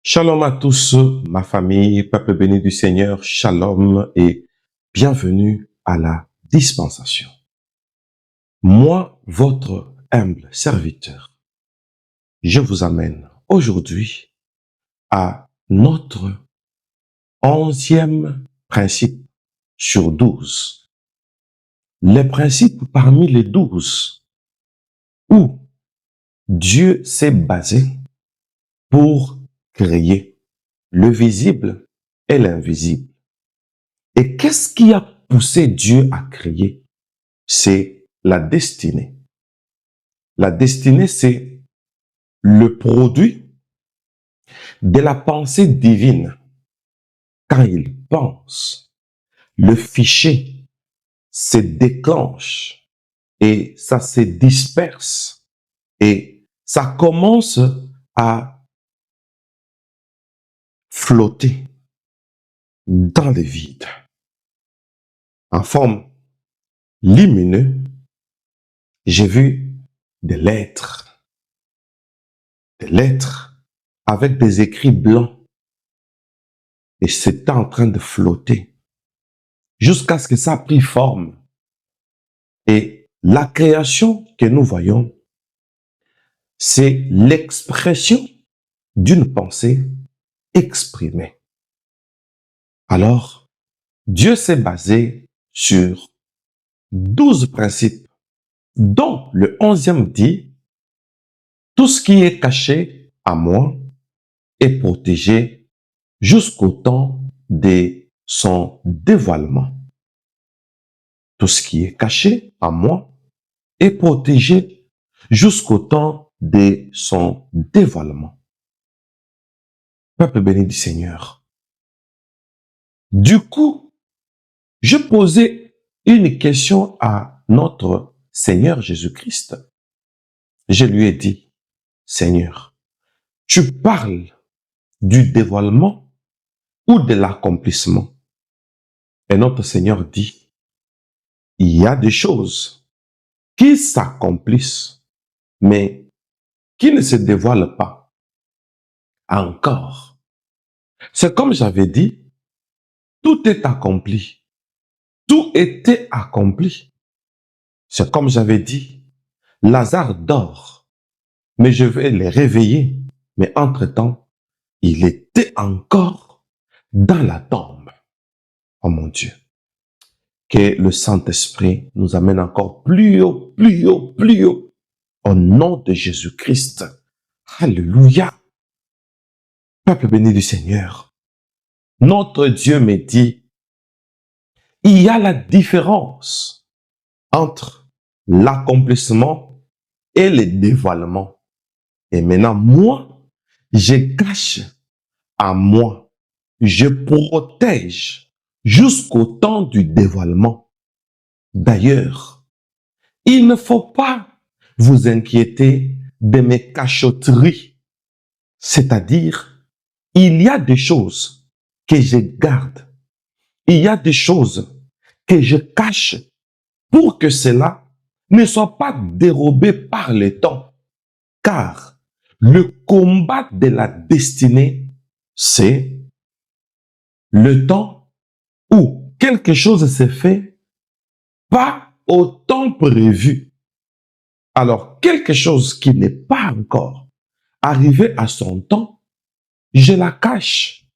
Shalom à tous, ma famille, peuple béni du Seigneur, shalom et bienvenue à la dispensation. Moi, votre humble serviteur, je vous amène aujourd'hui à notre 11e principe sur 12. Les principes parmi les 12 où Dieu s'est basé pour créer le visible et l'invisible. Et qu'est-ce qui a poussé Dieu à créer? C'est la destinée. La destinée, c'est le produit de la pensée divine. Quand il pense, le fichier se déclenche et ça se disperse et ça commence à flotter dans le vide en forme lumineuse. J'ai vu des lettres avec des écrits blancs et c'était en train de flotter jusqu'à ce que ça a pris forme. Et la création que nous voyons, c'est l'expression d'une pensée exprimée. Alors, Dieu s'est basé sur 12 principes, dont le 11e dit, tout ce qui est caché à moi est protégé jusqu'au temps de son dévoilement. Tout ce qui est caché à moi est protégé jusqu'au temps de son dévoilement. Peuple béni du Seigneur. Du coup, je posais une question à notre Seigneur Jésus-Christ. Je lui ai dit, Seigneur, tu parles du dévoilement ou de l'accomplissement? Et notre Seigneur dit, il y a des choses qui s'accomplissent, mais qui ne se dévoilent pas encore. C'est comme j'avais dit, tout est accompli. Tout était accompli. C'est comme j'avais dit, Lazare dort, mais je vais les réveiller. Mais entre-temps, il était encore dans la tombe. Oh mon Dieu. Que le Saint-Esprit nous amène encore plus haut, plus haut, plus haut. Au nom de Jésus-Christ. Alléluia. Peuple béni du Seigneur. Notre Dieu me dit, il y a la différence entre l'accomplissement et le dévoilement. Et maintenant, moi, je cache à moi, je protège jusqu'au temps du dévoilement. D'ailleurs, il ne faut pas vous inquiéter de mes cachotteries. C'est-à-dire, il y a des choses que je garde. Il y a des choses que je cache pour que cela ne soit pas dérobé par le temps. Car le combat de la destinée, c'est le temps où quelque chose s'est fait pas au temps prévu. Alors, quelque chose qui n'est pas encore arrivé à son temps, je la cache.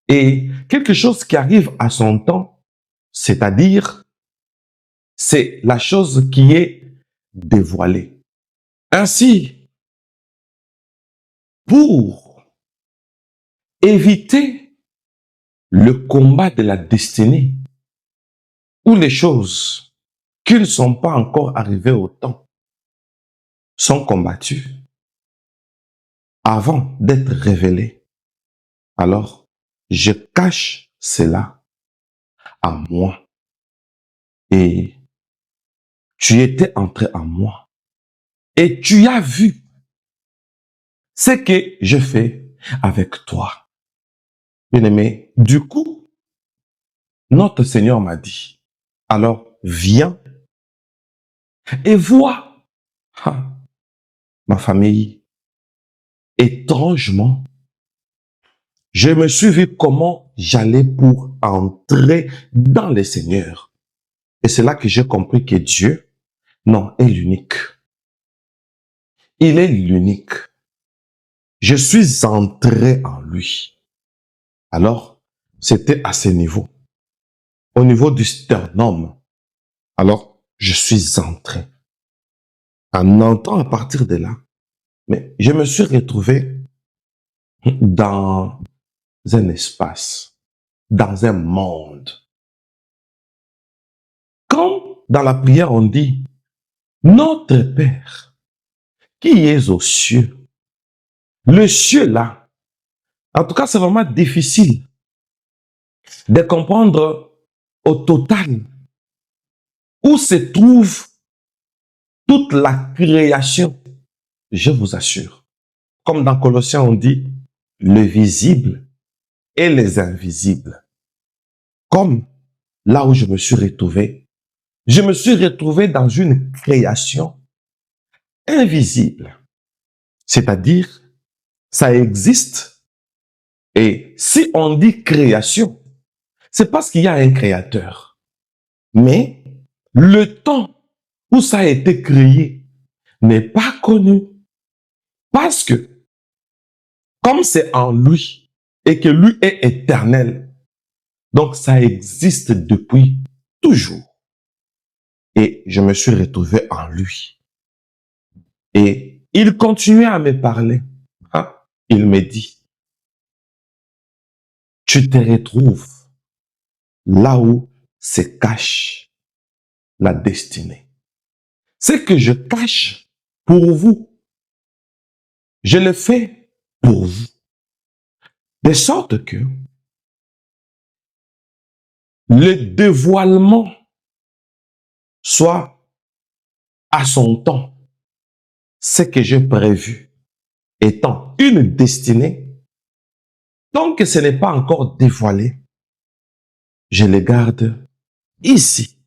Et quelque chose qui arrive à son temps, c'est-à-dire, c'est la chose qui est dévoilée. Ainsi, pour éviter le combat de la destinée, où les choses qui ne sont pas encore arrivées au temps sont combattues avant d'être révélées, alors je cache cela à moi. Et tu étais entré en moi. Et tu as vu ce que je fais avec toi. Bien-aimé, du coup, notre Seigneur m'a dit, alors viens et vois, ma famille, étrangement, je me suis vu comment j'allais pour entrer dans le Seigneur. Et c'est là que j'ai compris que Dieu, non, est l'unique. Il est l'unique. Je suis entré en lui. Alors, c'était à ce niveau. Au niveau du sternum. Alors, je suis entré. En entrant à partir de là, mais je me suis retrouvé dans un espace, dans un monde. Comme dans la prière on dit, notre Père, qui est aux cieux. Le cieux là, en tout cas c'est vraiment difficile de comprendre au total où se trouve toute la création, je vous assure. Comme dans Colossiens on dit, le visible et les invisibles. Comme là où je me suis retrouvé dans une création invisible. C'est-à-dire, ça existe. Et si on dit création, c'est parce qu'il y a un créateur. Mais le temps où ça a été créé n'est pas connu. Parce que, comme c'est en lui et que lui est éternel, donc ça existe depuis toujours. Et je me suis retrouvé en lui. Et il continuait à me parler. Hein? Il me dit, tu te retrouves là où se cache la destinée. Ce que je cache pour vous, je le fais pour vous. De sorte que le dévoilement soit à son temps. Ce que j'ai prévu étant une destinée, tant que ce n'est pas encore dévoilé, je le garde ici.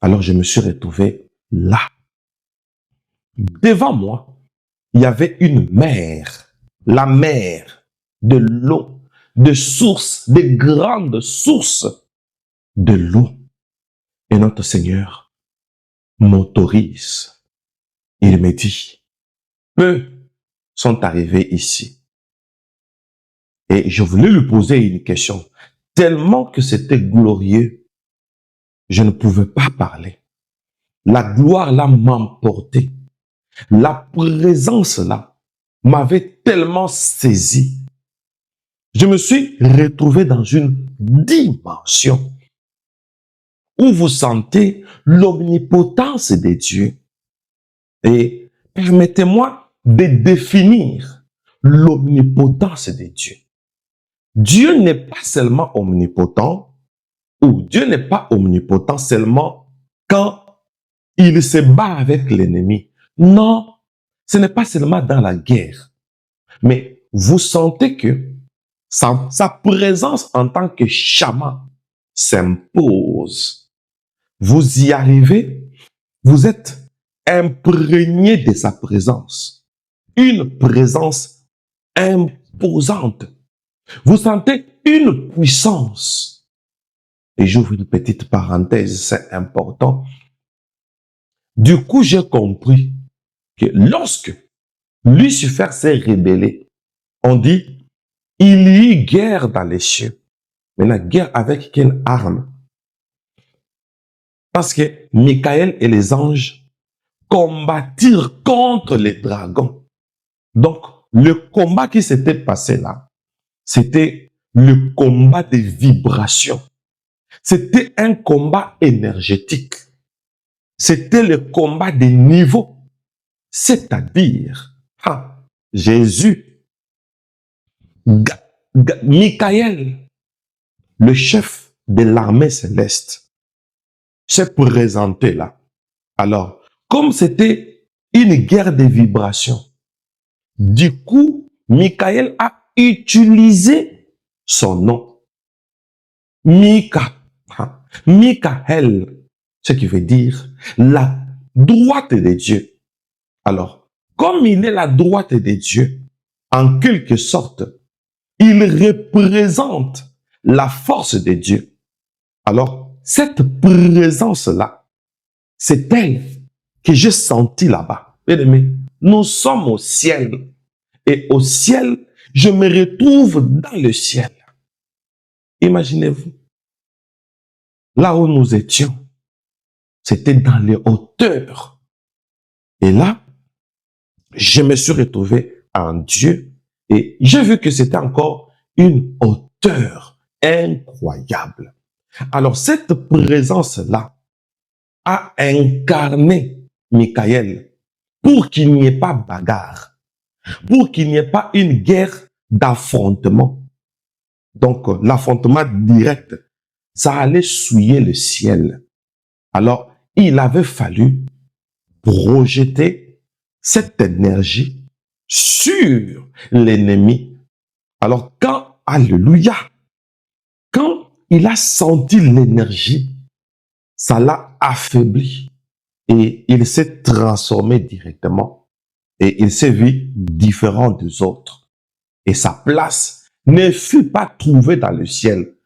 Alors je me suis retrouvé là. Devant moi, il y avait une mer, la mer de l'eau, de sources, de grandes sources de l'eau. Et notre Seigneur m'autorise. Il me dit, peu sont arrivés ici. Et je voulais lui poser une question. Tellement que c'était glorieux, je ne pouvais pas parler. La gloire là m'emportait. La présence là m'avait tellement saisi. Je me suis retrouvé dans une dimension où vous sentez l'omnipotence de Dieu. Et permettez-moi de définir l'omnipotence de Dieu. Dieu n'est pas seulement omnipotent, ou Dieu n'est pas omnipotent seulement quand il se bat avec l'ennemi. Non, ce n'est pas seulement dans la guerre. Mais vous sentez que sa présence en tant que chaman s'impose. Vous y arrivez, vous êtes imprégné de sa présence. Une présence imposante. Vous sentez une puissance. Et j'ouvre une petite parenthèse, c'est important. Du coup, j'ai compris que lorsque Lucifer s'est rébellé, on dit, il y eut guerre dans les cieux. Mais la guerre avec quelle arme? Parce que Michael et les anges combattirent contre les dragons. Donc, le combat qui s'était passé là, c'était le combat des vibrations. C'était un combat énergétique. C'était le combat des niveaux. C'est-à-dire, Jésus, Michael, le chef de l'armée céleste, s'est présenté là. Alors, comme c'était une guerre de vibrations, du coup, Michael a utilisé son nom. Michael, ce qui veut dire la droite de Dieu. Alors, comme il est la droite de Dieu, en quelque sorte, il représente la force de Dieu. Alors, cette présence-là, c'est elle que j'ai sentie là-bas. Bien-aimés, nous sommes au ciel. Et au ciel, je me retrouve dans le ciel. Imaginez-vous, là où nous étions, c'était dans les hauteurs. Et là, je me suis retrouvé en Dieu et j'ai vu que c'était encore une hauteur incroyable. Alors, cette présence-là a incarné Michael pour qu'il n'y ait pas bagarre, pour qu'il n'y ait pas une guerre d'affrontement. Donc, l'affrontement direct, ça allait souiller le ciel. Alors, il avait fallu projeter cette énergie sur l'ennemi. Alors, alléluia, quand il a senti l'énergie, ça l'a affaibli et il s'est transformé directement et il s'est vu différent des autres. Et sa place ne fut pas trouvée dans le ciel.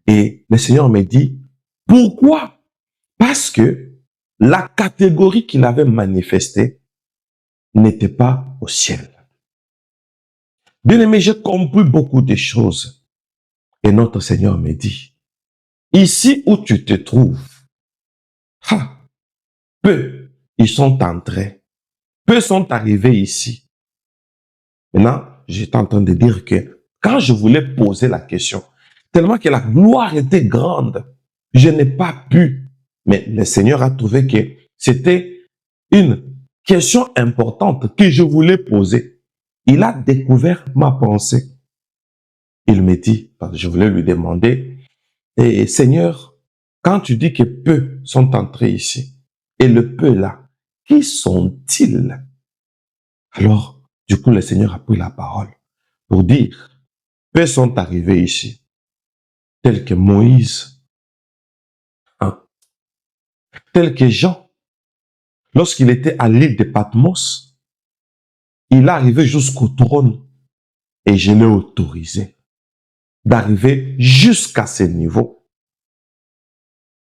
Et le Seigneur me dit, pourquoi? Parce que la catégorie qu'il avait manifestée n'était pas au ciel. Bien-aimé, j'ai compris beaucoup de choses. Et notre Seigneur me dit, ici où tu te trouves, peu ils sont entrés, peu sont arrivés ici. Maintenant, j'étais en train de dire que quand je voulais poser la question, tellement que la gloire était grande, je n'ai pas pu. Mais le Seigneur a trouvé que c'était une question importante que je voulais poser. Il a découvert ma pensée. Il me dit, parce que je voulais lui demander, et Seigneur, quand tu dis que peu sont entrés ici, et le peu là, qui sont-ils? Alors, du coup, le Seigneur a pris la parole pour dire, peu sont arrivés ici, tels que Moïse, hein, tels que Jean, lorsqu'il était à l'île de Patmos, il est arrivé jusqu'au trône et je l'ai autorisé d'arriver jusqu'à ce niveau.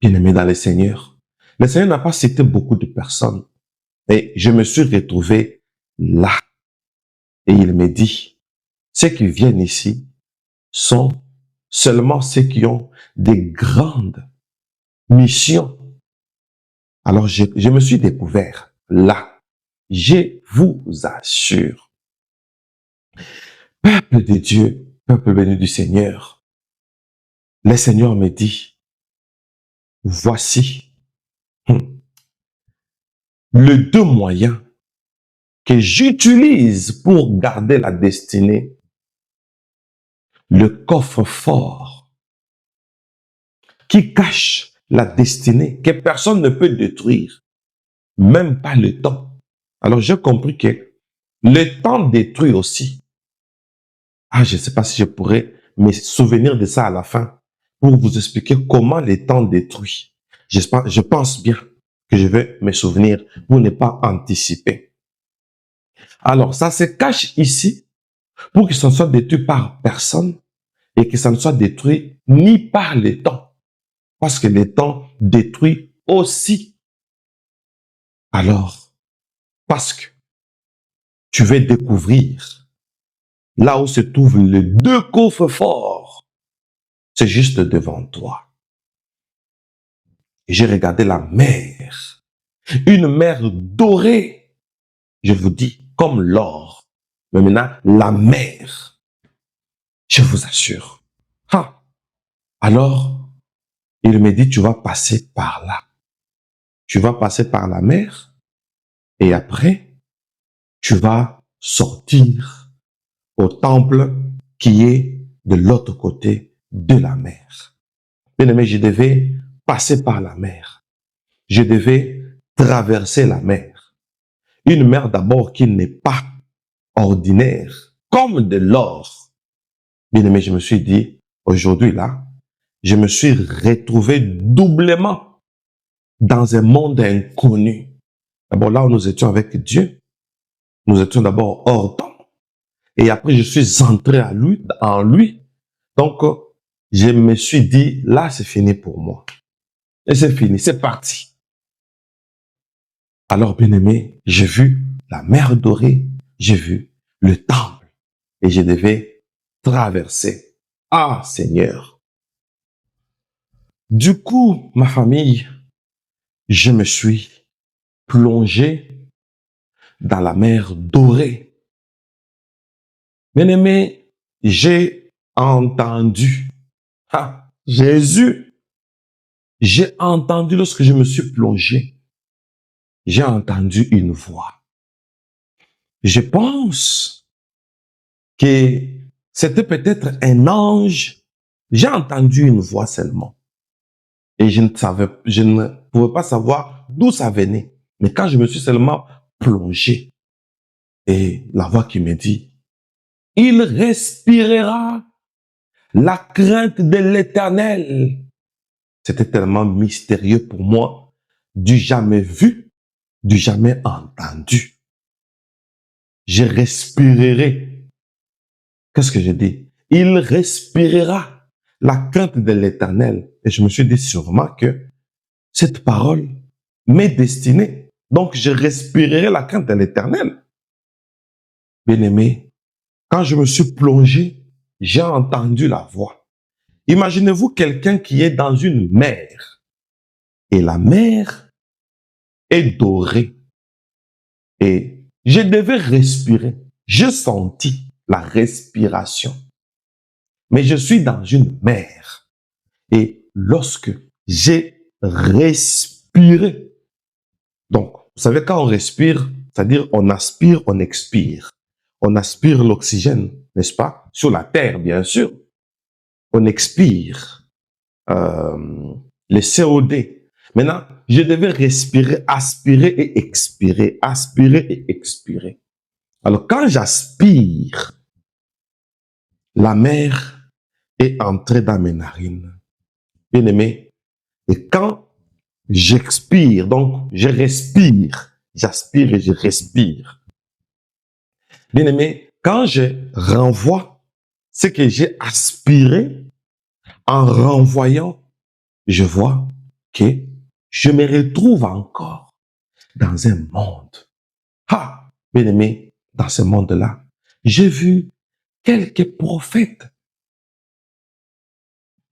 Bien-aimé dans le Seigneur n'a pas cité beaucoup de personnes et je me suis retrouvé là. Et il me dit, ceux qui viennent ici sont seulement ceux qui ont des grandes missions. Alors je me suis découvert là. Je vous assure, peuple de Dieu, peuple béni du Seigneur, le Seigneur me dit, voici les deux moyens que j'utilise pour garder la destinée. Le coffre-fort qui cache la destinée que personne ne peut détruire, même pas le temps. Alors j'ai compris que le temps détruit aussi. Je ne sais pas si je pourrais me souvenir de ça à la fin pour vous expliquer comment le temps détruit. Je pense bien que je vais me souvenir pour ne pas anticiper. Alors, ça se cache ici pour que ça ne soit détruit par personne et que ça ne soit détruit ni par le temps. Parce que le temps détruit aussi. Alors, parce que tu veux découvrir là où se trouvent les deux coffres forts, c'est juste devant toi. Et j'ai regardé la mer, une mer dorée, je vous dis, comme l'or. Mais maintenant, la mer, je vous assure. Alors, il me dit, tu vas passer par là. Tu vas passer par la mer et après, tu vas sortir au temple qui est de l'autre côté de la mer. Bien aimé, je devais passer par la mer. Je devais traverser la mer. Une mer d'abord qui n'est pas ordinaire, comme de l'or. Bien aimé, je me suis dit, aujourd'hui là, je me suis retrouvé doublement dans un monde inconnu. D'abord là où nous étions avec Dieu, nous étions d'abord hors temps. Et après, je suis entré en lui. Donc, je me suis dit, là, c'est fini pour moi. Et c'est fini, c'est parti. Alors, bien aimé, j'ai vu la mer dorée, j'ai vu le temple et je devais traverser. Ah, Seigneur. Du coup, ma famille, je me suis plongé dans la mer dorée. Bien aimé, j'ai entendu. Ah, Jésus, j'ai entendu lorsque je me suis plongé, j'ai entendu une voix. Je pense que c'était peut-être un ange. J'ai entendu une voix seulement. Et je ne pouvais pas savoir d'où ça venait. Mais quand je me suis seulement plongé, et la voix qui me dit, il respirera la crainte de l'Éternel. C'était tellement mystérieux pour moi, du jamais vu, du jamais entendu. Je respirerai. Qu'est-ce que j'ai dit? Il respirera la crainte de l'Éternel. Et je me suis dit sûrement que cette parole m'est destinée. Donc, je respirerai la crainte de l'Éternel. Bien-aimé, quand je me suis plongé, j'ai entendu la voix. Imaginez-vous quelqu'un qui est dans une mer et la mer est dorée et je devais respirer. Je sentis la respiration. Mais je suis dans une mer et lorsque j'ai respiré, donc, vous savez, quand on respire, c'est-à-dire on aspire, on expire. On aspire l'oxygène, n'est-ce pas? Sur la terre, bien sûr. On expire le CO2. Maintenant, je devais respirer, aspirer et expirer, aspirer et expirer. Alors, quand j'aspire, la mer est entrée dans mes narines. Bien aimé, et quand j'expire, donc je respire, j'aspire et je respire. Bien aimé, quand je renvoie ce que j'ai aspiré, en renvoyant, je vois que je me retrouve encore dans un monde. Ah, bien aimé, dans ce monde-là, j'ai vu quelques prophètes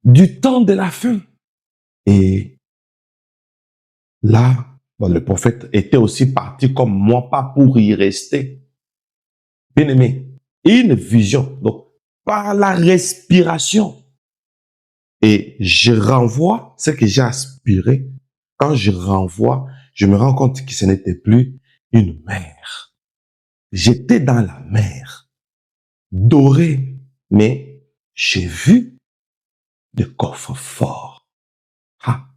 du temps de la fin. Et là, bon, le prophète était aussi parti comme moi, pas pour y rester. Bien aimé, une vision. Donc, par la respiration. Et je renvoie ce que j'ai aspiré. Quand je renvoie, je me rends compte que ce n'était plus une mer. J'étais dans la mer, dorée, mais j'ai vu des coffres forts. Ah,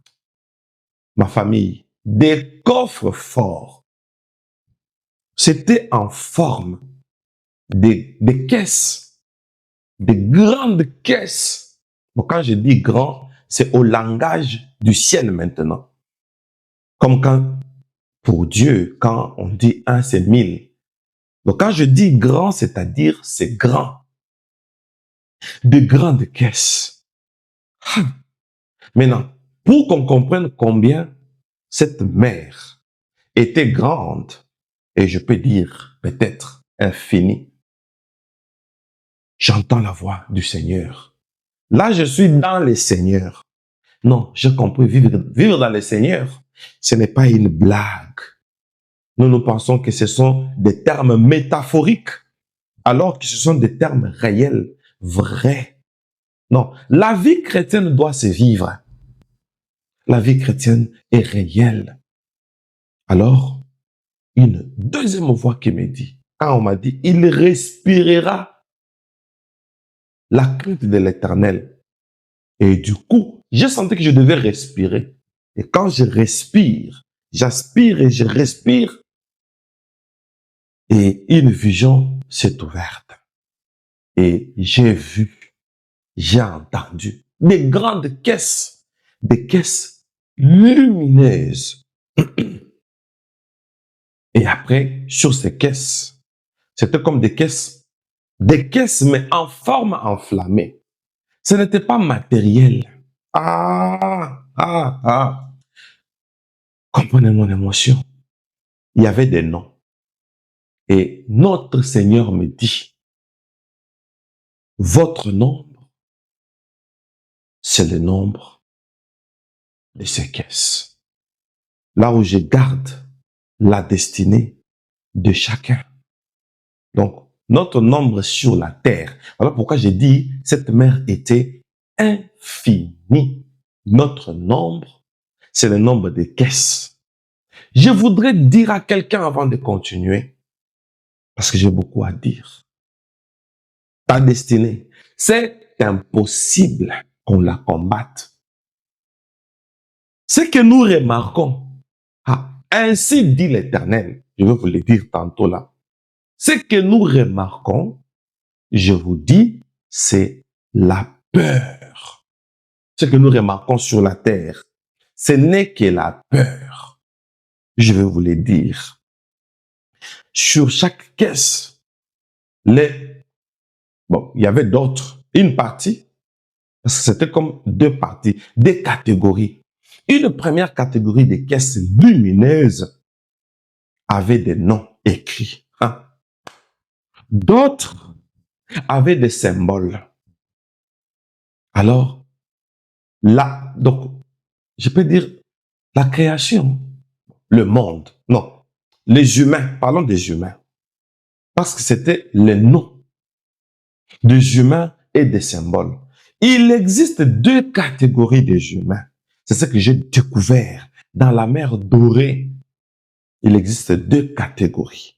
ma famille, des coffres forts. C'était en forme des caisses, des grandes caisses. Bon, quand je dis grand, c'est au langage du ciel maintenant. Comme quand, pour Dieu, quand on dit un, c'est 1000. Donc quand je dis grand, c'est-à-dire c'est grand. De grandes caisses. Ah. Maintenant, pour qu'on comprenne combien cette mer était grande, et je peux dire peut-être infinie, j'entends la voix du Seigneur. Là, je suis dans le Seigneur. Non, j'ai compris, vivre dans le Seigneur, ce n'est pas une blague. Nous pensons que ce sont des termes métaphoriques, alors que ce sont des termes réels, vrais. Non, la vie chrétienne doit se vivre. La vie chrétienne est réelle. Alors, une deuxième voix qui me dit, quand on m'a dit, il respirera la crainte de l'Éternel. Et du coup, j'ai senti que je devais respirer. Et quand je respire, j'aspire et je respire, et une vision s'est ouverte. Et j'ai vu, j'ai entendu des grandes caisses, des caisses lumineuses. Et après, sur ces caisses, c'était comme des caisses Des caisses, mais en forme enflammée. Ce n'était pas matériel. Ah. Comprenez mon émotion. Il y avait des noms. Et notre Seigneur me dit, votre nombre, c'est le nombre de ces caisses. Là où je garde la destinée de chacun. Donc, notre nombre sur la terre. Voilà pourquoi j'ai dit, cette mer était infinie. Notre nombre, c'est le nombre des caisses. Je voudrais dire à quelqu'un avant de continuer, parce que j'ai beaucoup à dire. Ta destinée, c'est impossible qu'on la combatte. Ce que nous remarquons, ainsi dit l'Éternel, je vais vous le dire tantôt là, ce que nous remarquons, je vous dis, c'est la peur. Ce que nous remarquons sur la terre, ce n'est que la peur. Je vais vous le dire. Sur chaque caisse, il y avait d'autres, une partie, parce que c'était comme deux parties, des catégories. Une première catégorie de caisses lumineuses avait des noms écrits. D'autres avaient des symboles. Alors, là, donc, je peux dire la création, le monde, non, les humains, parlons des humains, parce que c'était les noms des humains et des symboles. Il existe deux catégories des humains. C'est ce que j'ai découvert dans la mer dorée. Il existe deux catégories.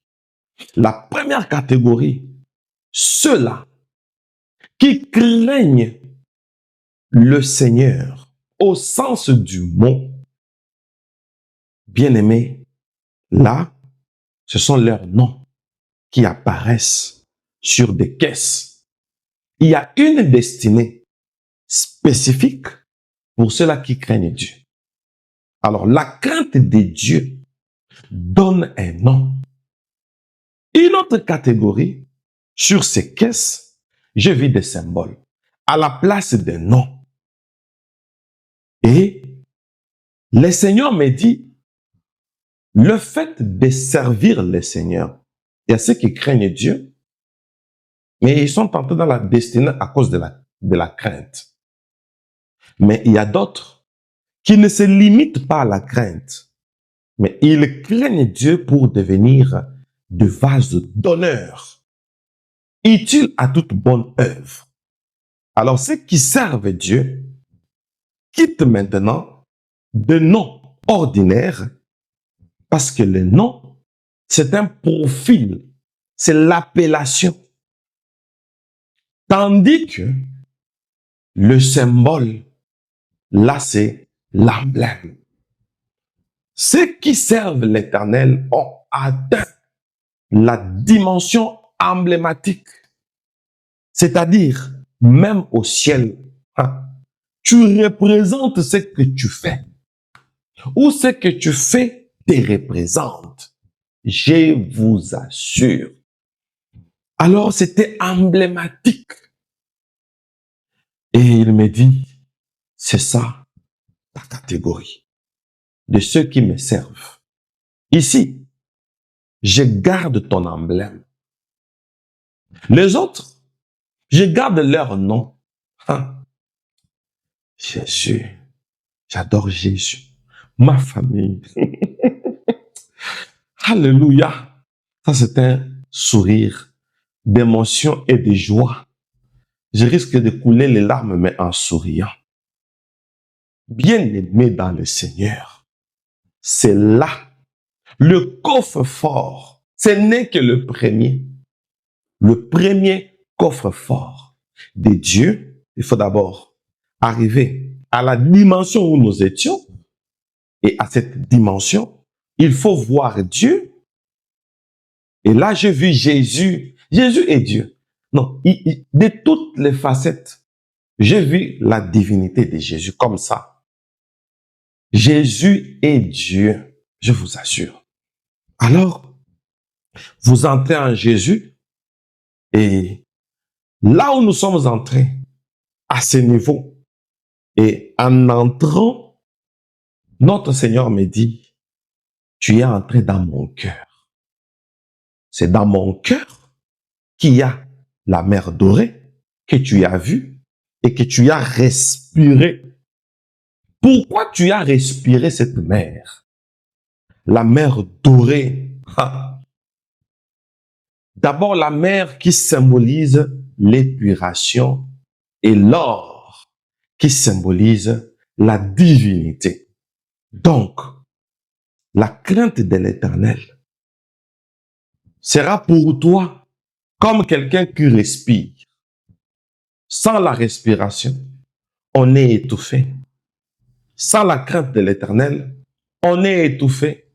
La première catégorie, ceux-là qui craignent le Seigneur au sens du mot. Bien-aimés, là, ce sont leurs noms qui apparaissent sur des caisses. Il y a une destinée spécifique pour ceux-là qui craignent Dieu. Alors, la crainte de Dieu donne un nom. Une autre catégorie, sur ces caisses, je vis des symboles à la place des noms. Et le Seigneur me dit, le fait de servir le Seigneur, il y a ceux qui craignent Dieu, mais ils sont entrés dans la destinée à cause de la crainte. Mais il y a d'autres qui ne se limitent pas à la crainte, mais ils craignent Dieu pour devenir de vases d'honneur, utiles à toute bonne œuvre. Alors ceux qui servent Dieu quittent maintenant de noms ordinaires parce que le nom, c'est un profil, c'est l'appellation. Tandis que le symbole, là, c'est l'emblème. Ceux qui servent l'Éternel ont atteint la dimension emblématique. C'est-à-dire, même au ciel, tu représentes ce que tu fais. Ou ce que tu fais te représente. Je vous assure. Alors, c'était emblématique. Et il me dit, c'est ça ta catégorie de ceux qui me servent. Ici, je garde ton emblème. Les autres, je garde leur nom. Jésus, j'adore Jésus. Ma famille. Alléluia. Ça, c'est un sourire d'émotion et de joie. Je risque de couler les larmes, mais en souriant. Bien-aimé dans le Seigneur, c'est là le coffre-fort. Ce n'est que le premier coffre-fort de Dieu. Il faut d'abord arriver à la dimension où nous étions. Et à cette dimension, il faut voir Dieu. Et là, j'ai vu Jésus. Jésus est Dieu. Non, de toutes les facettes, j'ai vu la divinité de Jésus comme ça. Jésus est Dieu, je vous assure. Alors, vous entrez en Jésus et Là où nous sommes entrés, à ce niveau, et en entrant, notre Seigneur me dit, tu es entré dans mon cœur. C'est dans mon cœur qu'il y a la mer dorée que tu as vue et que tu as respiré. Pourquoi tu as respiré cette mer? La mer dorée. D'abord, la mer qui symbolise l'épuration et l'or qui symbolise la divinité. Donc, la crainte de l'Éternel sera pour toi comme quelqu'un qui respire. Sans la respiration, on est étouffé. Sans la crainte de l'Éternel, on est étouffé.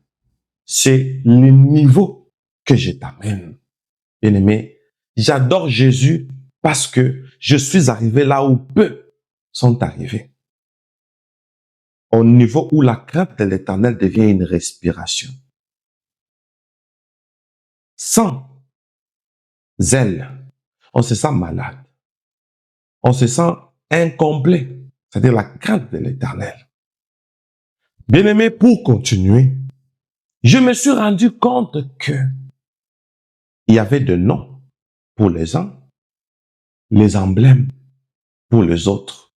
C'est le niveau que je t'amène. Bien-aimé, j'adore Jésus parce que je suis arrivé là où peu sont arrivés. Au niveau où la crainte de l'Éternel devient une respiration. Sans zèle, on se sent malade. On se sent incomplet, c'est-à-dire la crainte de l'Éternel. Bien-aimé, pour continuer, je me suis rendu compte que il y avait de noms pour les uns, les emblèmes pour les autres.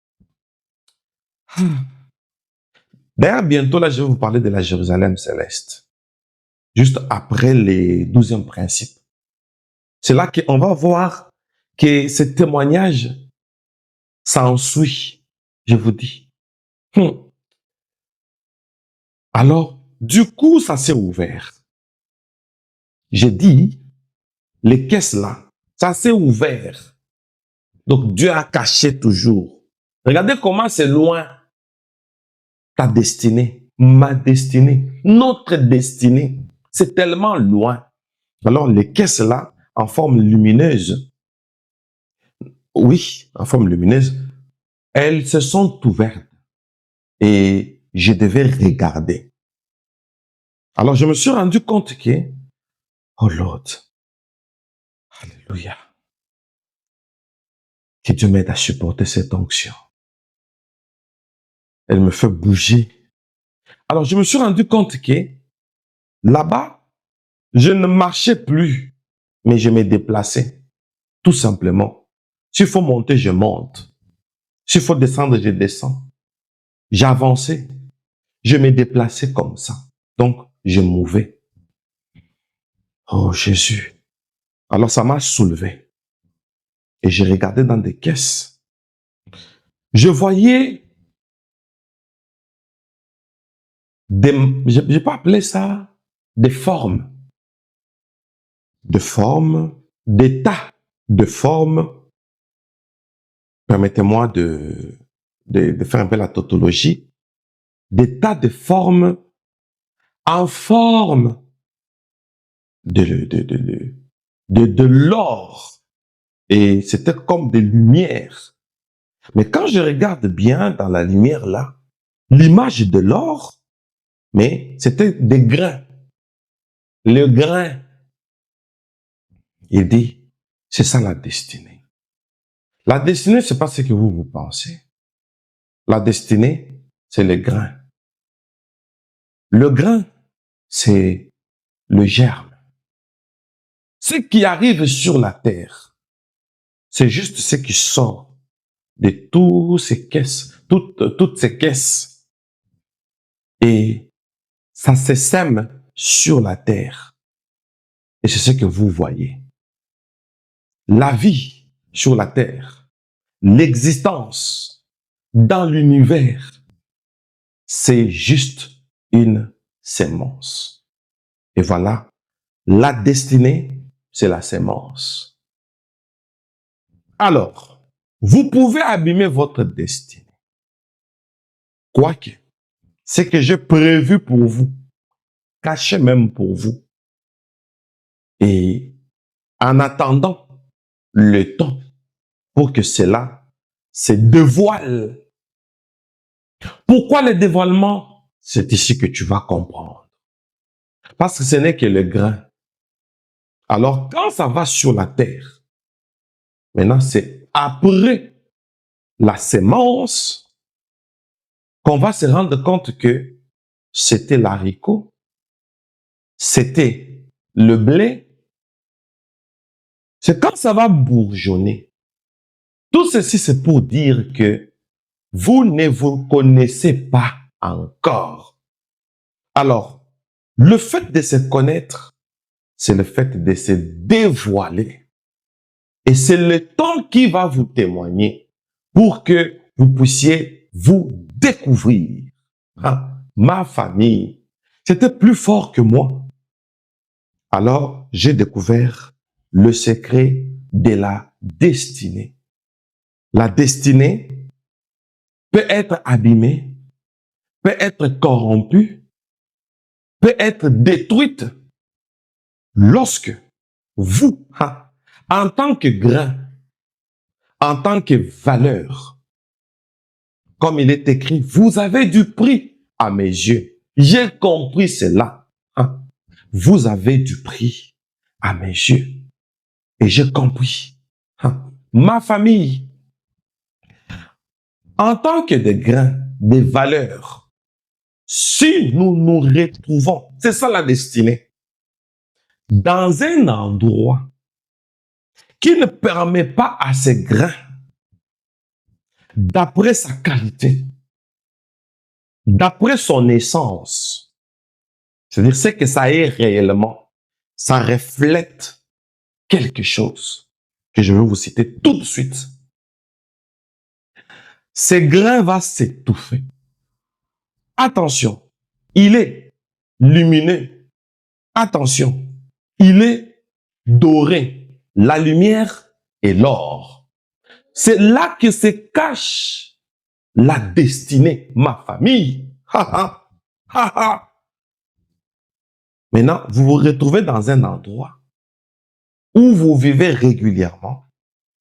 D'ailleurs, bientôt, là, je vais vous parler de la Jérusalem céleste. Juste après les 12e principes. C'est là qu'on va voir que ce témoignage s'ensuit, je vous dis. Alors, du coup, ça s'est ouvert. J'ai dit, les caisses là, ça s'est ouvert. Donc, Dieu a caché toujours. Regardez comment c'est loin ta destinée, ma destinée, notre destinée. C'est tellement loin. Alors, les caisses là, en forme lumineuse, oui, en forme lumineuse, elles se sont ouvertes et je devais regarder. Alors, je me suis rendu compte que, oh Lord, alléluia, que Dieu m'aide à supporter cette onction. Elle me fait bouger. Alors, je me suis rendu compte que là-bas, je ne marchais plus, mais je me déplaçais, tout simplement. S'il faut monter, je monte. S'il faut descendre, je descends. J'avançais. Je me déplaçais comme ça. Donc, je mouvais. Oh Jésus. Alors, ça m'a soulevé. Et j'ai regardé dans des caisses. Je voyais je peux appeler ça des formes. De formes, d'états de formes. Permettez-moi de faire un peu la tautologie. Des tas de formes en forme de l'or. Et c'était comme des lumières. Mais quand je regarde bien dans la lumière là, l'image de l'or, mais c'était des grains. Le grain, il dit, c'est ça la destinée. La destinée, c'est pas ce que vous pensez. La destinée, c'est le grain. Le grain, c'est le germe. Ce qui arrive sur la terre, c'est juste ce qui sort de toutes ces caisses, toutes ces caisses. Et ça se sème sur la terre. Et c'est ce que vous voyez. La vie sur la terre, l'existence dans l'univers, c'est juste une sémence. Et voilà, la destinée, c'est la sémence. Alors, vous pouvez abîmer votre destinée. Quoique, ce que j'ai prévu pour vous, caché même pour vous. Et en attendant le temps pour que cela se dévoile. Pourquoi le dévoilement? C'est ici que tu vas comprendre. Parce que ce n'est que le grain. Alors, quand ça va sur la terre, Maintenant, c'est après la sémence qu'on va se rendre compte que c'était l'haricot, c'était le blé. C'est quand ça va bourgeonner. Tout ceci, c'est pour dire que vous ne vous connaissez pas encore. Alors, le fait de se connaître, c'est le fait de se dévoiler. Et c'est le temps qui va vous témoigner pour que vous puissiez vous découvrir. Ah, ma famille, c'était plus fort que moi. Alors, j'ai découvert le secret de la destinée. La destinée peut être abîmée, peut être corrompue, peut être détruite lorsque vous, en tant que grain, en tant que valeur, comme il est écrit, vous avez du prix à mes yeux. J'ai compris cela. Vous avez du prix à mes yeux. Et j'ai compris. Ma famille, en tant que des grains, des valeurs, si nous nous retrouvons, c'est ça la destinée, dans un endroit qui ne permet pas à ces grains, d'après sa qualité, d'après son essence, c'est-à-dire ce que ça est réellement, ça reflète quelque chose que je vais vous citer tout de suite. Ces grains vont s'étouffer. Attention, il est lumineux. Attention, il est doré. La lumière et l'or. C'est là que se cache la destinée, ma famille. Maintenant, vous vous retrouvez dans un endroit où vous vivez régulièrement,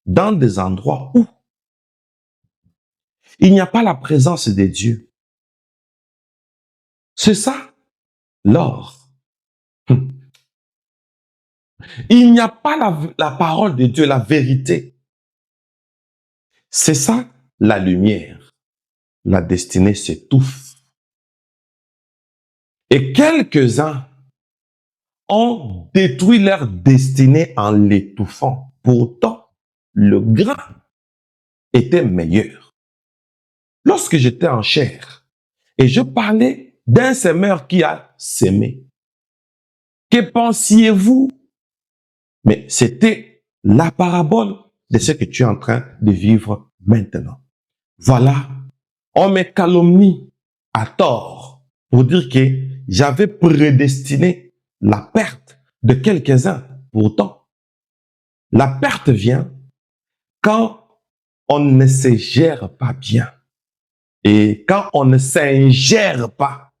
dans des endroits où il n'y a pas la présence de Dieu. C'est ça, l'or. Il n'y a pas la parole de Dieu, la vérité. C'est ça, la lumière. La destinée s'étouffe. Et quelques-uns ont détruit leur destinée en l'étouffant. Pourtant, le grain était meilleur. Lorsque j'étais en chair et je parlais d'un semeur qui a sémé, que pensiez-vous? Mais c'était la parabole de ce que tu es en train de vivre maintenant. Voilà, on me calomnie à tort pour dire que j'avais prédestiné la perte de quelques-uns. Pourtant, la perte vient quand on ne se gère pas bien et quand on ne s'ingère pas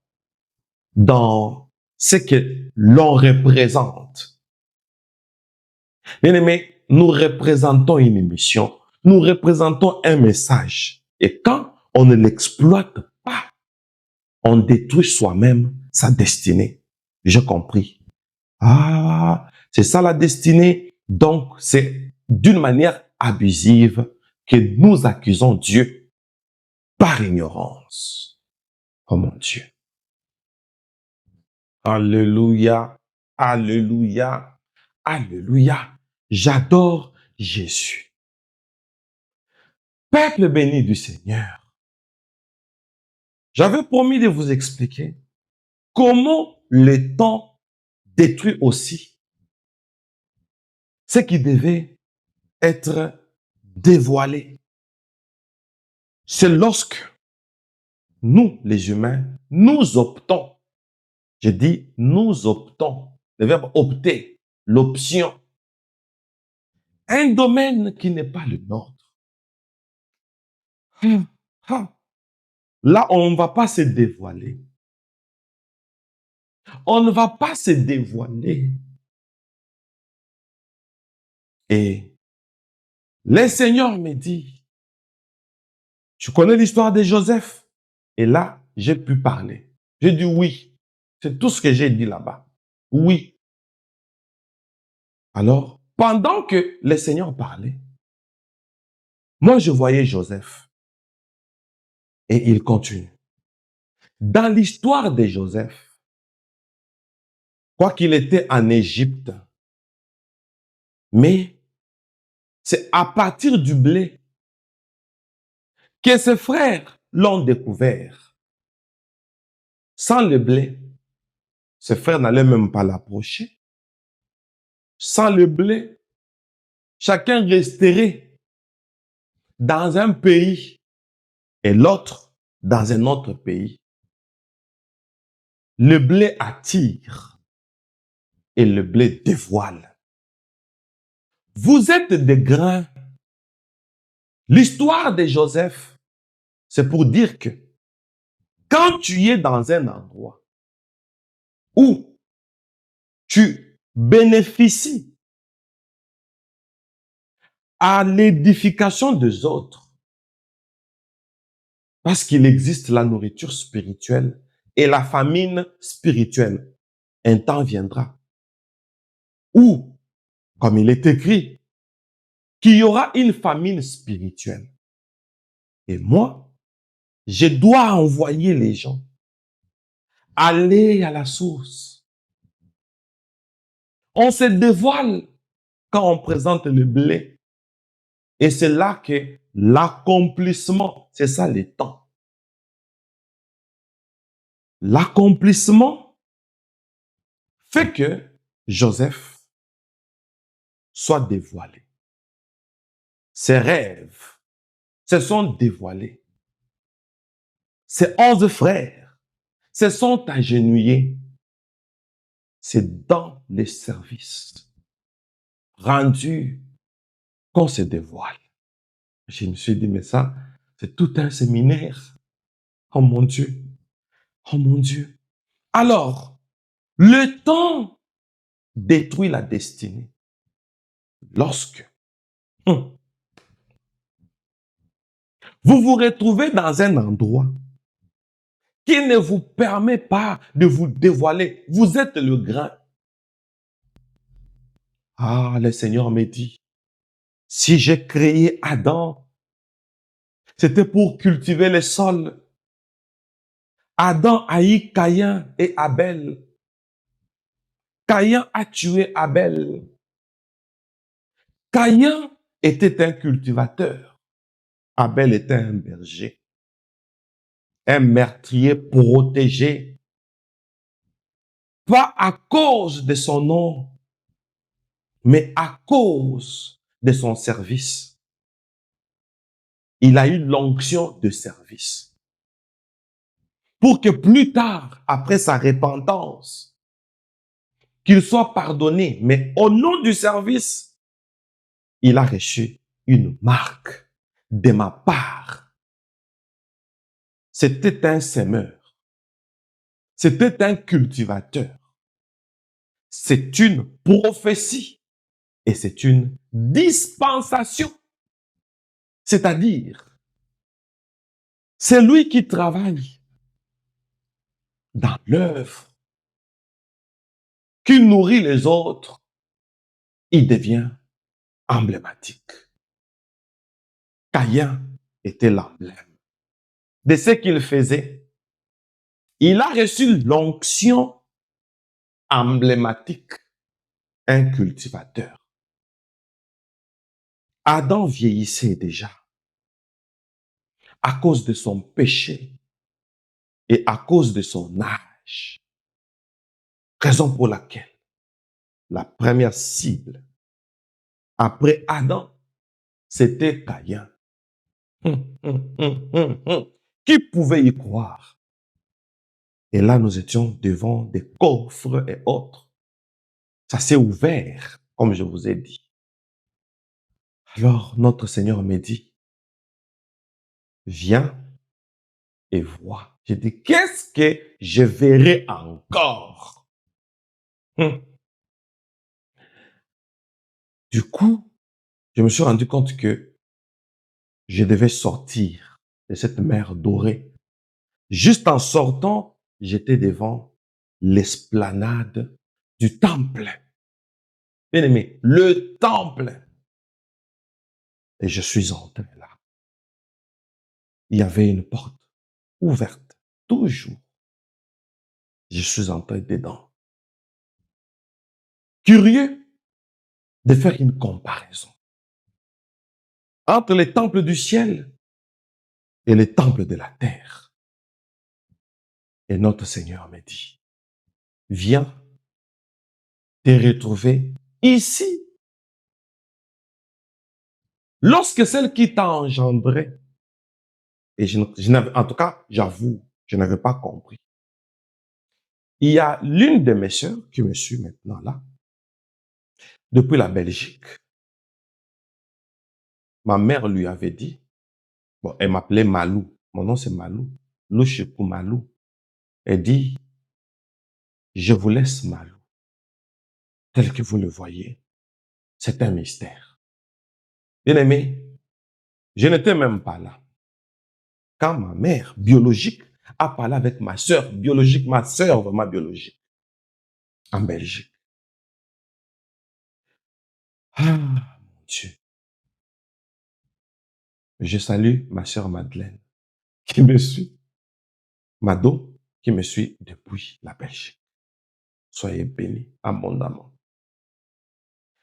dans ce que l'on représente. Bien aimé, nous représentons une émission, nous représentons un message. Et quand on ne l'exploite pas, on détruit soi-même sa destinée. J'ai compris. Ah, c'est ça la destinée. Donc, c'est d'une manière abusive que nous accusons Dieu par ignorance. Oh mon Dieu. Alléluia, alléluia, alléluia. J'adore Jésus. Peuple béni du Seigneur. J'avais promis de vous expliquer comment le temps détruit aussi ce qui devait être dévoilé. C'est lorsque nous, les humains, nous optons. Je dis nous optons. Le verbe opter, l'option. Un domaine qui n'est pas le nôtre. Là, on ne va pas se dévoiler. On ne va pas se dévoiler. Et le Seigneur me dit, tu connais l'histoire de Joseph? Et là, j'ai pu parler. J'ai dit oui. C'est tout ce que j'ai dit là-bas. Oui. Alors, pendant que le Seigneur parlait, Moi, je voyais Joseph et il continue. Dans l'histoire de Joseph, quoi qu'il était en Égypte, mais c'est à partir du blé que ses frères l'ont découvert. Sans le blé, ses frères n'allaient même pas l'approcher. Sans le blé, chacun resterait dans un pays et l'autre dans un autre pays. Le blé attire et le blé dévoile. Vous êtes des grains. L'histoire de Joseph, c'est pour dire que quand tu es dans un endroit où tu bénéficies à l'édification des autres, parce qu'il existe la nourriture spirituelle et la famine spirituelle, un temps viendra où, comme il est écrit, qu'il y aura une famine spirituelle. Et moi, je dois envoyer les gens aller à la source. On se dévoile quand on présente le blé. Et c'est là que l'accomplissement, c'est ça les temps. L'accomplissement fait que Joseph soit dévoilé. Ses rêves se sont dévoilés. Ses 11 frères se sont agenouillés. C'est dans les services rendus qu'on se dévoile. Je me suis dit, mais ça, c'est tout un séminaire. Oh mon Dieu. Oh mon Dieu. Alors, le temps détruit la destinée. Lorsque vous vous retrouvez dans un endroit qui ne vous permet pas de vous dévoiler, vous êtes le grain. Ah, le Seigneur me dit, si j'ai créé Adam, c'était pour cultiver le sol. Adam haït Caïn et Abel. Caïn a tué Abel. Caïn était un cultivateur. Abel était un berger. Un meurtrier protégé. Pas à cause de son nom, mais à cause de son service. Il a eu l'onction de service. Pour que plus tard, après sa repentance, qu'il soit pardonné, mais au nom du service, il a reçu une marque de ma part. C'était un semeur. C'était un cultivateur. C'est une prophétie et c'est une dispensation. C'est-à-dire, c'est lui qui travaille dans l'œuvre, qui nourrit les autres, il devient emblématique. Caïn était l'emblème de ce qu'il faisait. Il a reçu l'onction emblématique, un cultivateur. Adam vieillissait déjà à cause de son péché et à cause de son âge. Raison pour laquelle la première cible après Adam, c'était Caïn. Qui pouvait y croire? Et là, nous étions devant des coffres et autres. Ça s'est ouvert, comme je vous ai dit. Alors, notre Seigneur me dit, viens et vois. J'ai dit, qu'est-ce que je verrai encore? Du coup, je me suis rendu compte que je devais sortir de cette mer dorée. Juste en sortant, j'étais devant l'esplanade du temple. Bien aimé, le temple. Et je suis entré là. il y avait une porte ouverte, toujours. Je suis entré dedans. Curieux de faire une comparaison entre les temples du ciel et les temples de la terre. Et notre Seigneur me dit, viens te retrouver ici. Lorsque celle qui t'a engendré, et je n'avais, en tout cas, j'avoue, je n'avais pas compris. Il y a l'une de mes sœurs qui me suit maintenant là, depuis la Belgique. Ma mère lui avait dit, bon, elle m'appelait Malou. Mon nom c'est Malou. Louchekou Malou. Elle dit, je vous laisse Malou. Tel que vous le voyez, c'est un mystère. Bien aimé, je n'étais même pas là. Quand ma mère biologique a parlé avec ma sœur biologique, ma sœur vraiment biologique, en Belgique. Ah, mon Dieu. Je salue ma sœur Madeleine, qui me suit, Mado, qui me suit depuis la Belgique. Soyez bénis abondamment.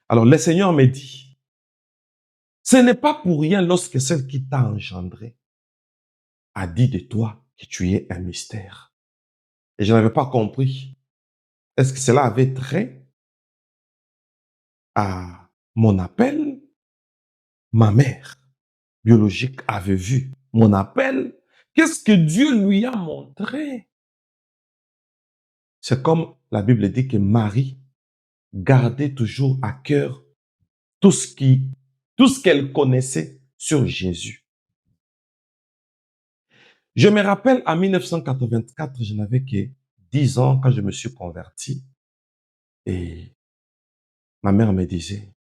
Alors, le Seigneur me dit, ce n'est pas pour rien lorsque celle qui t'a engendré a dit de toi que tu es un mystère. Et je n'avais pas compris. Est-ce que cela avait trait à mon appel? Ma mère biologique avait vu mon appel. Qu'est-ce que Dieu lui a montré? C'est comme la Bible dit que Marie gardait toujours à cœur tout ce qu'elle connaissait sur Jésus. Je me rappelle en 1984, je n'avais que 10 ans quand je me suis converti. Et ma mère me disait,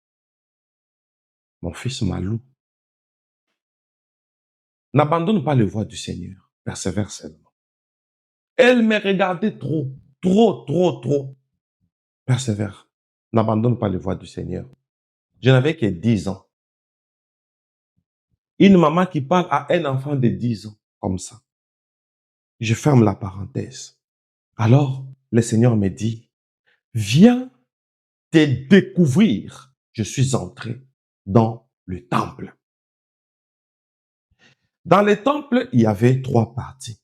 mon fils Malou, n'abandonne pas les voies du Seigneur, persévère seulement. Elle me regardait trop, trop, trop, trop. Persévère, n'abandonne pas les voies du Seigneur. Je n'avais que 10 ans. Une maman qui parle à un enfant de 10 ans, comme ça. Je ferme la parenthèse. Alors, le Seigneur me dit, viens te découvrir. Je suis entré dans le temple. Dans le temple, il y avait 3 parties.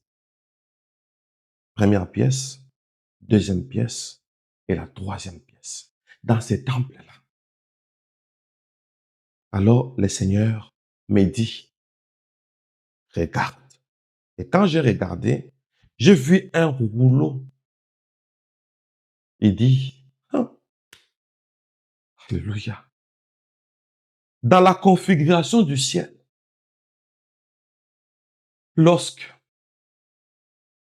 Première pièce, deuxième pièce et la troisième pièce. Dans ce temple-là. Alors, le Seigneur me dit, regarde. Et quand j'ai regardé, j'ai vu un rouleau. Il dit, ah, alléluia. Dans la configuration du ciel, lorsque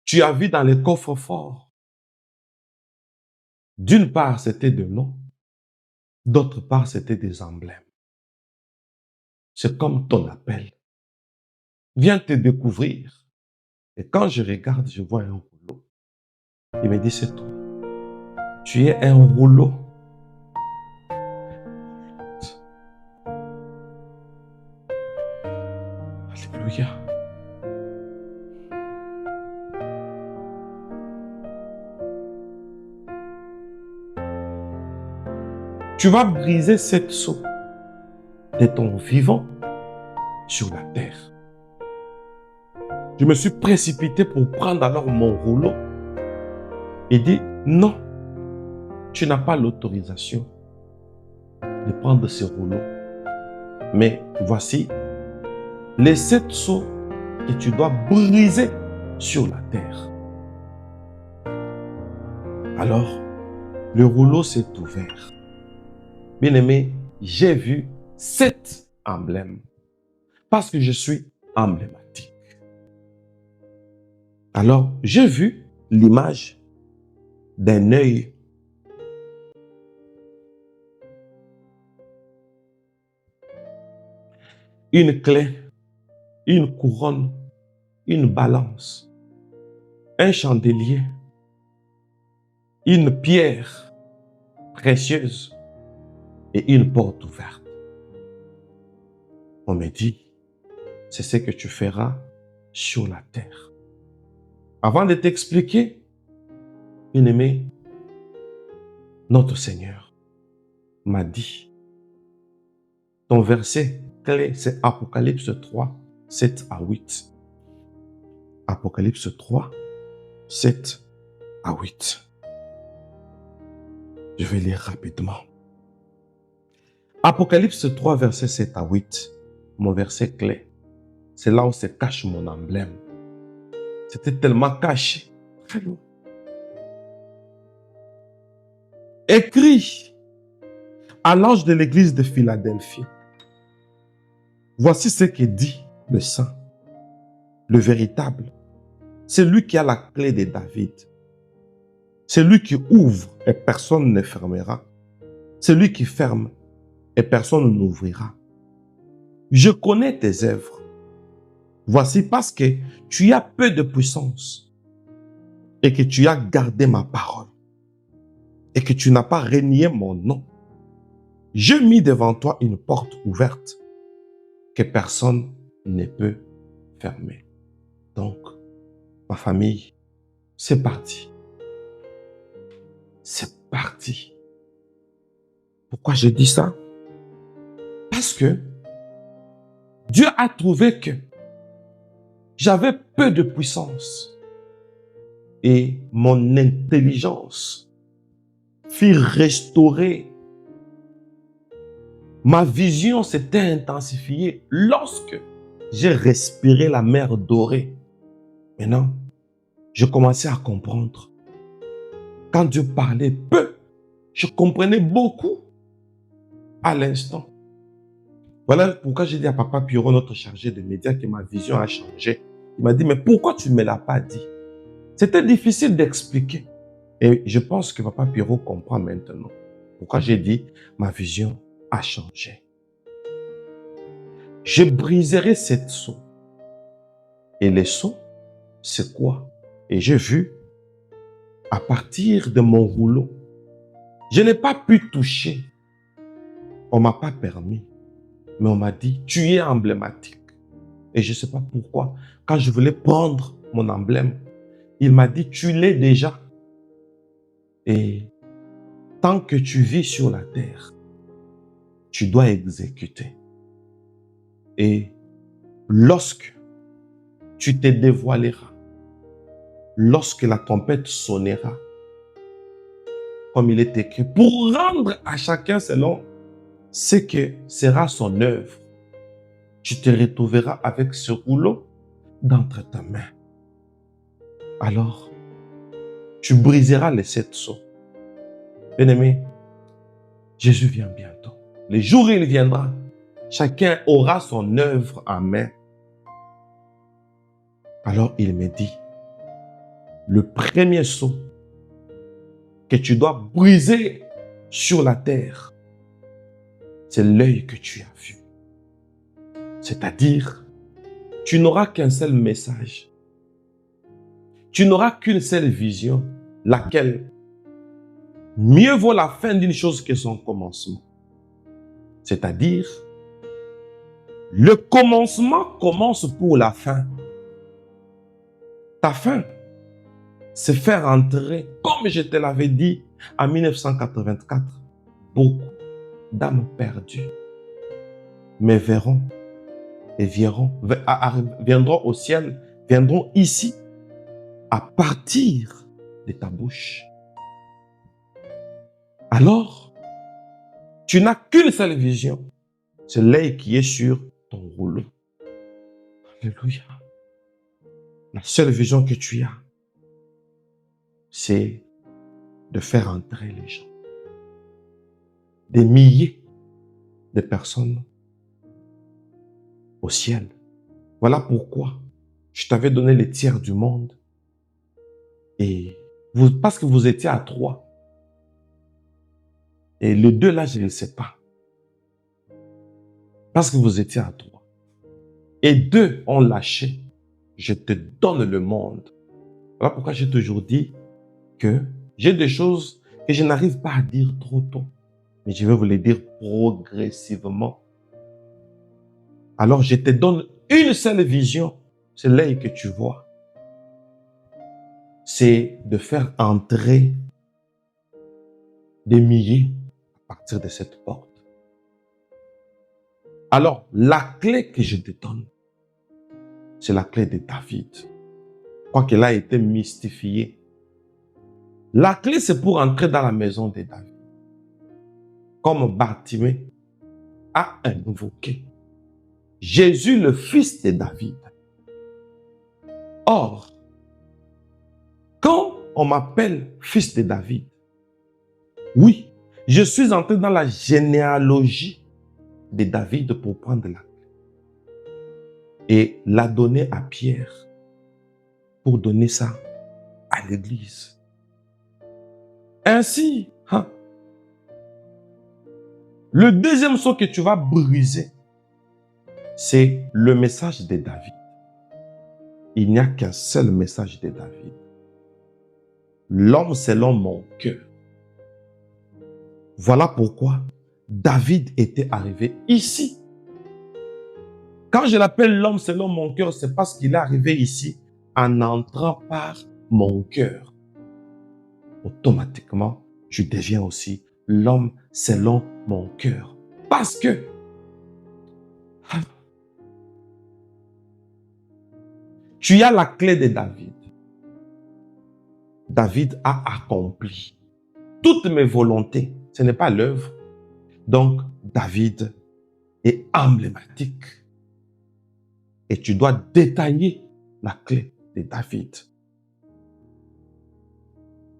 tu as vu dans les coffres forts, d'une part, c'était des noms, d'autre part, c'était des emblèmes. C'est comme ton appel. Viens te découvrir. Et quand je regarde, je vois un rouleau. Il me dit, c'est toi. Tu es un rouleau. Alléluia. Tu vas briser cette sceau de ton vivant sur la terre. Je me suis précipité pour prendre alors mon rouleau et dit, non, tu n'as pas l'autorisation de prendre ce rouleau. Mais voici les 7 sceaux que tu dois briser sur la terre. Alors, le rouleau s'est ouvert. Bien aimé, j'ai vu 7 emblèmes parce que je suis emblématique. Alors, j'ai vu l'image d'un œil, une clé, une couronne, une balance, un chandelier, une pierre précieuse et une porte ouverte. On me dit, c'est ce que tu feras sur la terre. Avant de t'expliquer, bien-aimé, notre Seigneur m'a dit, ton verset clé, c'est Apocalypse 3, 7 à 8. Apocalypse 3, 7 à 8. Je vais lire rapidement. Apocalypse 3, verset 7 à 8, mon verset clé. C'est là où se cache mon emblème. C'était tellement caché. Très loin. Écrit à l'ange de l'église de Philadelphie. Voici ce que dit le saint, le véritable. C'est lui qui a la clé de David. C'est lui qui ouvre et personne ne fermera. C'est lui qui ferme et personne n'ouvrira. Je connais tes œuvres. Voici parce que tu as peu de puissance et que tu as gardé ma parole et que tu n'as pas renié mon nom. J'ai mis devant toi une porte ouverte que personne ne peut fermer. Donc, ma famille, c'est parti. C'est parti. Pourquoi je dis ça? Parce que Dieu a trouvé que j'avais peu de puissance et mon intelligence fut restaurée. Ma vision s'était intensifiée lorsque j'ai respiré la mer dorée. Maintenant, je commençais à comprendre. Quand Dieu parlait peu, je comprenais beaucoup à l'instant. Voilà pourquoi j'ai dit à Papa Pierrot, notre chargé de médias, que ma vision a changé. Il m'a dit, mais pourquoi tu ne me l'as pas dit? C'était difficile d'expliquer. Et je pense que Papa Pierrot comprend maintenant pourquoi j'ai dit, ma vision a changé. Je briserai cette seau. Et les seaux, c'est quoi? Et j'ai vu, à partir de mon rouleau, je n'ai pas pu toucher. On ne m'a pas permis. Mais on m'a dit, tu es emblématique. Et je ne sais pas pourquoi. Quand je voulais prendre mon emblème, il m'a dit, tu l'es déjà. Et tant que tu vis sur la terre, tu dois exécuter. Et lorsque tu te dévoileras, lorsque la trompette sonnera, comme il est écrit, pour rendre à chacun selon ce que sera son œuvre, tu te retrouveras avec ce rouleau d'entre ta main. Alors, tu briseras les 7 sceaux. Bien-aimé, Jésus vient bientôt. Le jour où il viendra, chacun aura son œuvre en main. Alors il me dit, le premier sceau que tu dois briser sur la terre, c'est l'œil que tu as vu. C'est-à-dire, tu n'auras qu'un seul message. Tu n'auras qu'une seule vision, laquelle mieux vaut la fin d'une chose que son commencement. C'est-à-dire, le commencement commence pour la fin. Ta fin, c'est faire entrer, comme je te l'avais dit en 1984, beaucoup d'âmes perdues, mais verront et viendront au ciel, viendront ici à partir de ta bouche. Alors, tu n'as qu'une seule vision, c'est l'œil qui est sur ton rouleau. Alléluia. La seule vision que tu as, c'est de faire entrer les gens. Des milliers de personnes au ciel. Voilà pourquoi je t'avais donné les tiers du monde. Et parce que vous étiez à 3. Et le 2 là, je ne sais pas. Parce que vous étiez à 3. Et 2 ont lâché. Je te donne le monde. Voilà pourquoi j'ai toujours dit que j'ai des choses que je n'arrive pas à dire trop tôt. Mais je vais vous les dire progressivement. Alors je te donne une seule vision. c'est l'œil que tu vois. C'est de faire entrer des milliers à partir de cette porte. Alors, la clé que je te donne, c'est la clé de David. Je crois qu'elle a été mystifiée. La clé, c'est pour entrer dans la maison de David. Comme Bartimée a invoqué Jésus, le fils de David. Or, quand on m'appelle fils de David, oui, je suis entré dans la généalogie de David pour prendre la clé et la donner à Pierre pour donner ça à l'église. Ainsi, le deuxième sceau que tu vas briser, c'est le message de David. Il n'y a qu'un seul message de David. L'homme selon mon cœur. Voilà pourquoi David était arrivé ici. Quand je l'appelle l'homme selon mon cœur, c'est parce qu'il est arrivé ici en entrant par mon cœur. Automatiquement, je deviens aussi l'homme selon mon cœur. Parce que tu as la clé de David. David a accompli toutes mes volontés. Ce n'est pas l'œuvre. Donc, David est emblématique. Et tu dois détailler la clé de David.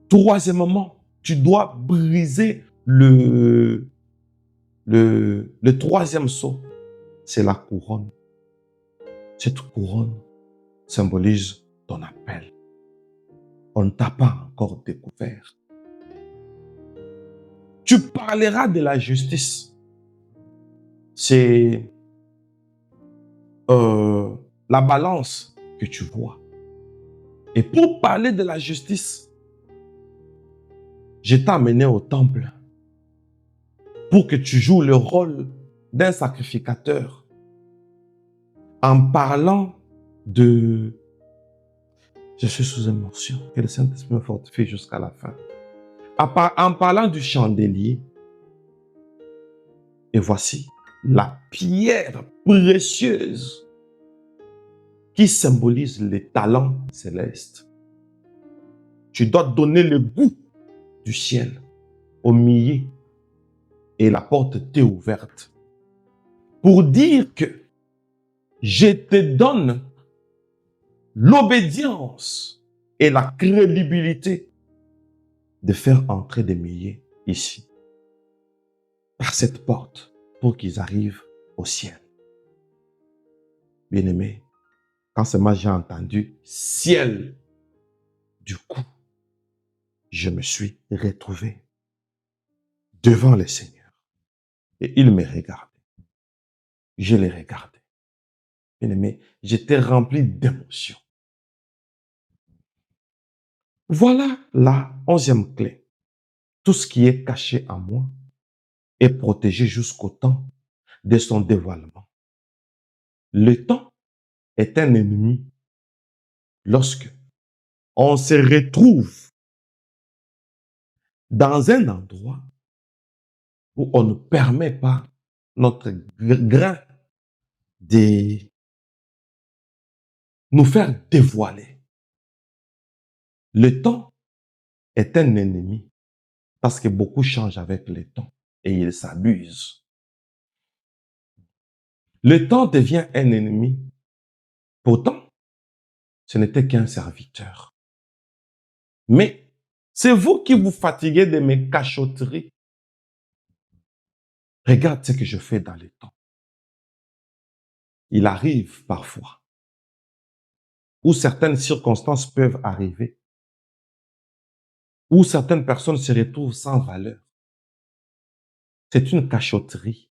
Troisièmement, tu dois briser le troisième sceau. C'est la couronne. Cette couronne symbolise ton appel. On ne t'a pas encore découvert. Tu parleras de la justice. C'est la balance que tu vois. Et pour parler de la justice, je t'ai amené au temple pour que tu joues le rôle d'un sacrificateur en parlant de... Je suis sous émotion. Que le Saint-Esprit me fortifie jusqu'à la fin. En parlant du chandelier, et voici la pierre précieuse qui symbolise les talents célestes. Tu dois donner le goût du ciel au milieu et la porte t'est ouverte pour dire que je te donne l'obédience et la crédibilité de faire entrer des milliers ici, par cette porte, pour qu'ils arrivent au ciel. Bien-aimé, quand seulement j'ai entendu ciel, du coup, je me suis retrouvé devant le Seigneur. Et il me regardait. Je l'ai regardé. Bien-aimé, j'étais rempli d'émotions. Voilà la 11e clé. Tout ce qui est caché en moi est protégé jusqu'au temps de son dévoilement. Le temps est un ennemi lorsque on se retrouve dans un endroit où on ne permet pas notre grain de nous faire dévoiler. Le temps est un ennemi parce que beaucoup changent avec le temps et ils s'abusent. Le temps devient un ennemi. Pourtant, ce n'était qu'un serviteur. Mais c'est vous qui vous fatiguez de mes cachotteries. Regarde ce que je fais dans le temps. Il arrive parfois où certaines circonstances peuvent arriver, où certaines personnes se retrouvent sans valeur. C'est une cachotterie.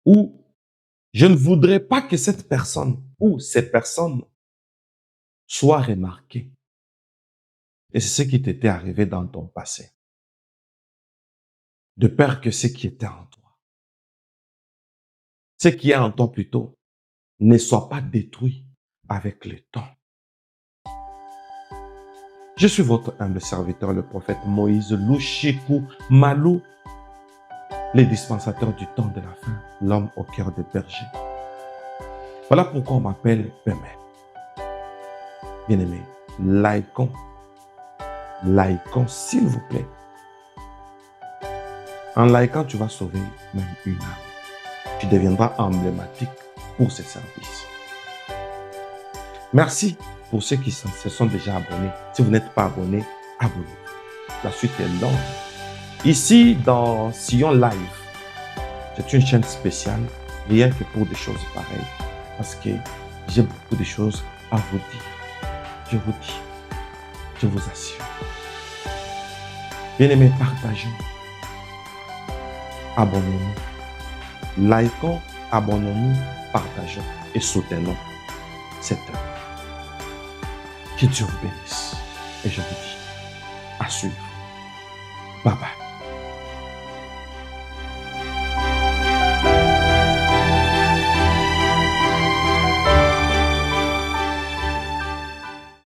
Où je ne voudrais pas que cette personne ou ces personnes soient remarquées. Et c'est ce qui t'était arrivé dans ton passé. De peur que ce qui était en toi, ce qui est en toi plutôt, ne soit pas détruit avec le temps. Je suis votre humble serviteur, le prophète Moïse Louchikou Malou, le dispensateur du temps de la fin, l'homme au cœur des bergers. Voilà pourquoi on m'appelle Pemel. Bien-aimé, likons, s'il vous plaît. En likant, tu vas sauver même une âme. Tu deviendras emblématique pour ce service. Merci pour ceux qui se sont déjà abonnés. Si vous n'êtes pas abonné, abonnez-vous. La suite est longue. Ici, dans Sion Live, c'est une chaîne spéciale, rien que pour des choses pareilles. Parce que j'ai beaucoup de choses à vous dire. Je vous dis, je vous assure. Bien-aimés, partageons. Abonnons-nous. Likons, abonnons-nous, partageons et soutenons cette œuvre. Que Dieu vous bénisse. Et je vous dis à suivre. Bye bye.